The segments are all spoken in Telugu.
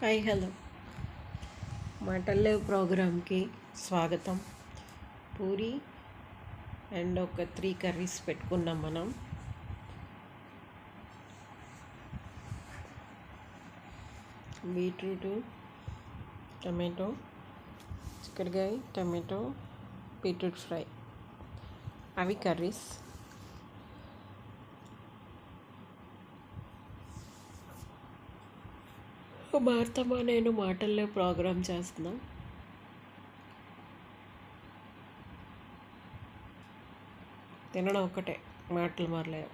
హాయ్ హలో మాటల్లేవ్ ప్రోగ్రామ్కి స్వాగతం. పూరి అండ్ ఒక 3 కర్రీస్ పెట్టుకున్నాం మనం. బీట్రూటు, టమాటో, చిక్కుడుకాయ, టమాటో, బీట్రూట్ ఫ్రై, అవి కర్రీస్. భారతమ్మ నేను మాటల్లో ప్రోగ్రామ్ చేస్తున్నాం. తినడం ఒక్కటే, మాటలు మారలేవు.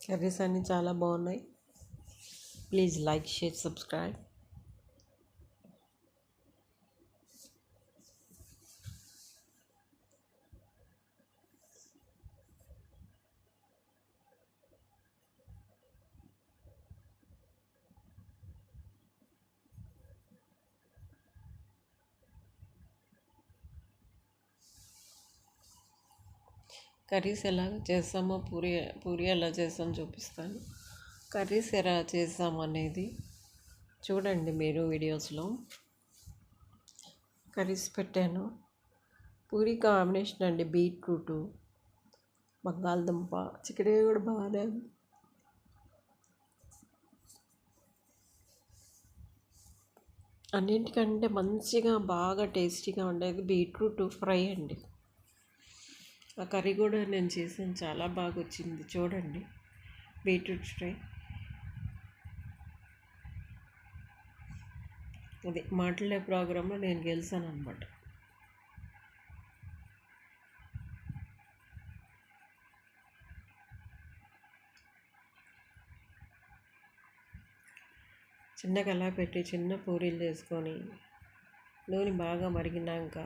కర్రీస్ అన్నీ చాలా బాగున్నాయి. Please like, share, subscribe. Curries ఎలా చేస్తామో పూరి ఎలా చేస్తామో చూపిస్తాను. కర్రీస్ ఎలా చేస్తాం అనేది చూడండి మీరు వీడియోస్లో. కర్రీస్ పెట్టాను. పూరి కాంబినేషన్ అండి. బీట్రూటు, బంగాళదుంప, చిక్కుడుకాయ కూడా బాగానే ఉంది. అన్నింటికంటే మంచిగా బాగా టేస్టీగా ఉండేది బీట్రూట్ ఫ్రై అండి. ఆ కర్రీ కూడా నేను చేసాను, చాలా బాగా వచ్చింది. చూడండి, బీట్రూట్ ఫ్రై. అది మాటలే ప్రోగ్రాంలో నేను గెలిచాను అనమాట. చిన్న కళా పెట్టి చిన్న పూరీలు చేసుకొని నూనె బాగా మరిగినాక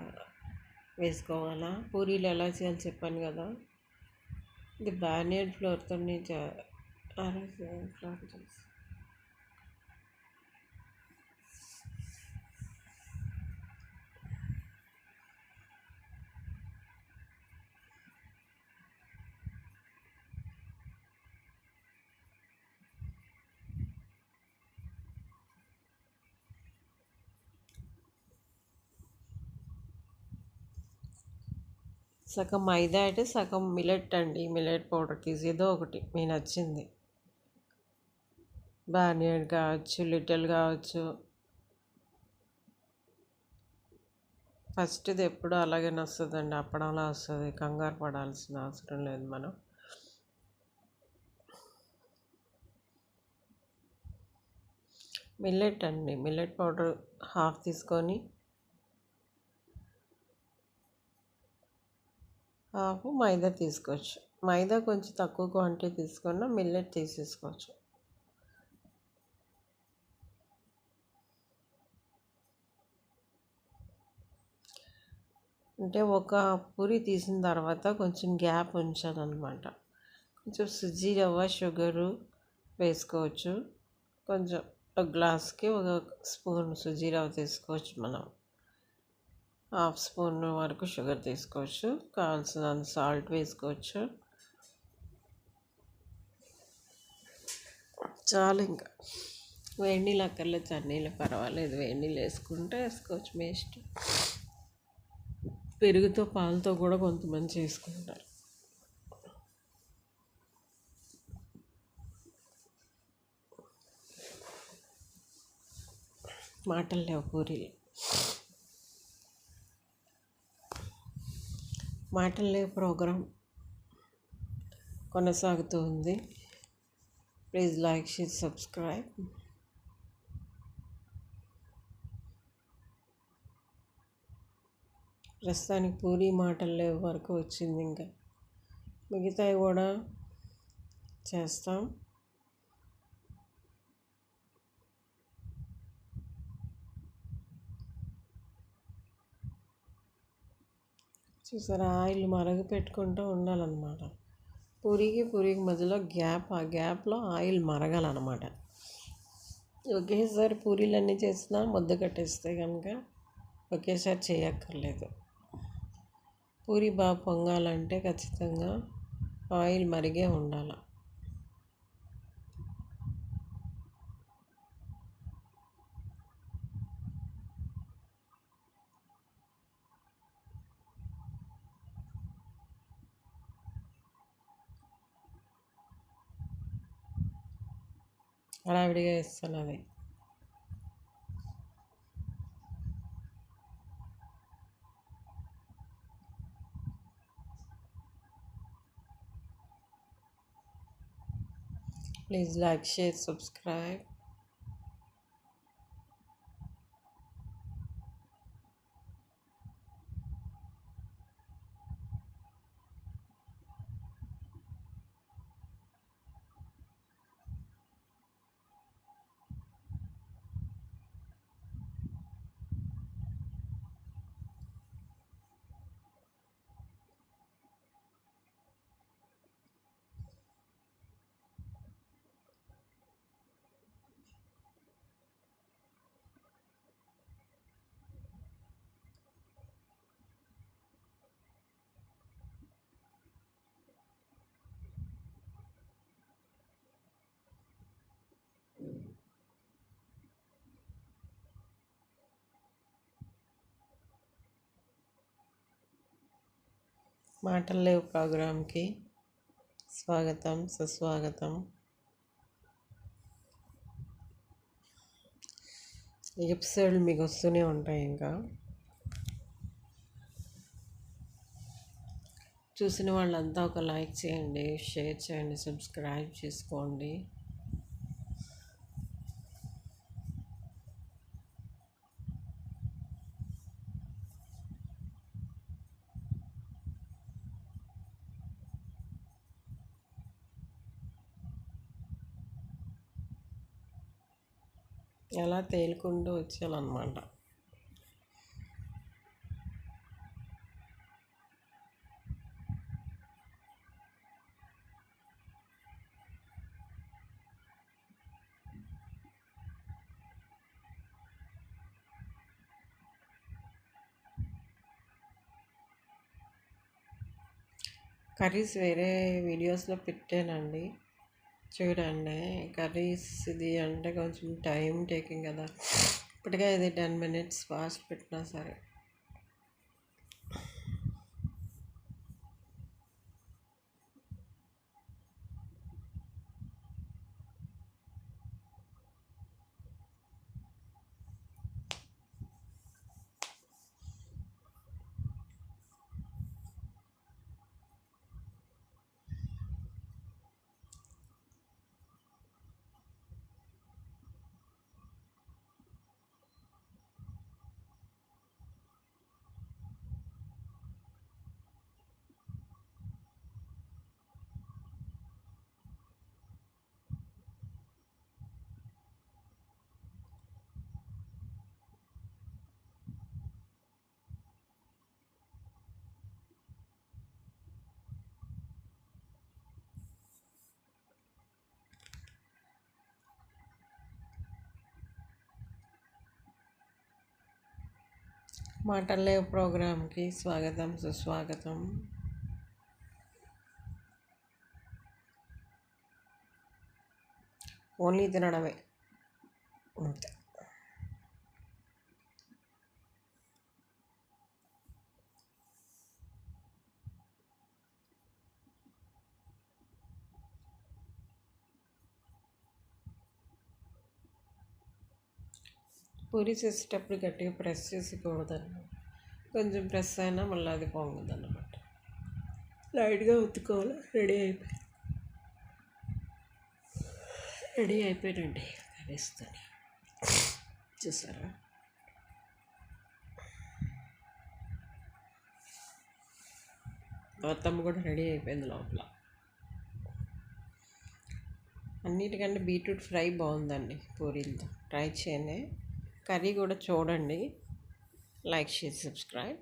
వేసుకోవాలా. పూరీలు ఎలా చేయాలో చెప్పాను కదా. ఇది బార్నియర్ ఫ్లోర్తో ఫ్లోర్ చేసి సగం మైదా అయితే సగం మిలెట్ అండి. మిలెట్ పౌడర్ తీసి ఏదో ఒకటి మీకు నచ్చింది. బార్నియర్ కావచ్చు, లిటిల్ కావచ్చు. ఫస్ట్ది ఎప్పుడు అలాగే వస్తుందండి, అప్పడంలా వస్తుంది. కంగారు పడాల్సిన అవసరం లేదు. మనం మిల్లెట్ అండి, మిల్లెట్ పౌడర్ హాఫ్ తీసుకొని హాఫ్ మైదా తీసుకోవచ్చు. మైదా కొంచెం తక్కువ క్వాంటిటీ తీసుకున్న మిల్లెట్ తీసేసుకోవచ్చు. అంటే ఒక పూరి తీసిన తర్వాత కొంచెం గ్యాప్ ఉంచాలన్నమాట. కొంచెం సుజీ రవ్వ, షుగరు వేసుకోవచ్చు. కొంచెం ఒక గ్లాస్కి ఒక స్పూన్ సుజీ రవ్వ తీసుకోవచ్చు. మనం హాఫ్ స్పూన్ వరకు షుగర్ తీసుకోవచ్చు. కావాల్సినంత సాల్ట్ వేసుకోవచ్చు. చాలు. ఇంకా వేడి నీళ్ళు అక్కర్లేదు, చన్నీళ్ళు పర్వాలేదు. వేడి నీళ్ళు వేసుకోవచ్చు. మేస్ట్ పెరుగుతో పాలతో కూడా కొంతమంది చేసుకుంటారు. మాటలు లేవు. పూరీలు మాటలు లేవు ప్రోగ్రాం కొనసాగుతూ ఉంది. Please like share subscribe. ప్రస్తుతానికి పూరి మాటలు లేవు వరకు వచ్చింది. ఇంకా మిగతావి కూడా చేస్తాం. చూసారా, ఆయిల్ మరగ పెట్టుకుంటూ ఉండాలన్నమాట. పూరికి మధ్యలో గ్యాప్, ఆ గ్యాప్లో ఆయిల్ మరగాలన్నమాట. ఒకేసారి పూరీలన్నీ చేసినా ముద్ద కట్టేస్తే కనుక ఒకేసారి చేయక్కర్లేదు. పూరి బాగా పొంగాలంటే ఖచ్చితంగా ఆయిల్ మరిగే ఉండాలి. హడావిడిగా ఇస్తాను అవి. Please like share subscribe. మాటలు లేవు ప్రోగ్రామ్కి స్వాగతం, సుస్వాగతం. ఎపిసోడ్లు మీకు వస్తూనే ఉంటాయి. ఇంకా చూసిన వాళ్ళంతా ఒక లైక్ చేయండి, షేర్ చేయండి, సబ్స్క్రైబ్ చేసుకోండి. ఎలా తేలుకుంటూ వచ్చానన్నమాట. కర్రీస్ వేరే వీడియోస్లో పెట్టానండి, చూడండి. కర్రీస్ ఇది అంటే కొంచెం టైం టేకింగ్ కదా. ఇప్పటికే ఇది 10 minutes ఫాస్ట్ పెట్టినా సరే. మాటలే ప్రోగ్రామ్కి స్వాగతం, సుస్వాగతం. ఓన్లీ తినడమే అంతే. పూరి చేసేటప్పుడు గట్టిగా ప్రెస్ చేసుకోకూడదండి. కొంచెం ప్రెస్ అయినా మళ్ళీ అది పొంగదు అన్నమాట. లైట్గా ఉత్తుకోవాలి, రెడీ అయిపోయి. రెడీ అయిపోయినండి కర్రీస్తోని. చూసారా? మొత్తం కూడా రెడీ అయిపోయింది లోపల. అన్నిటికంటే బీట్రూట్ ఫ్రై బాగుందండి పూరీలతో. ట్రై చేయండి. కర్రీ కూడా చూడండి. Like, share, subscribe.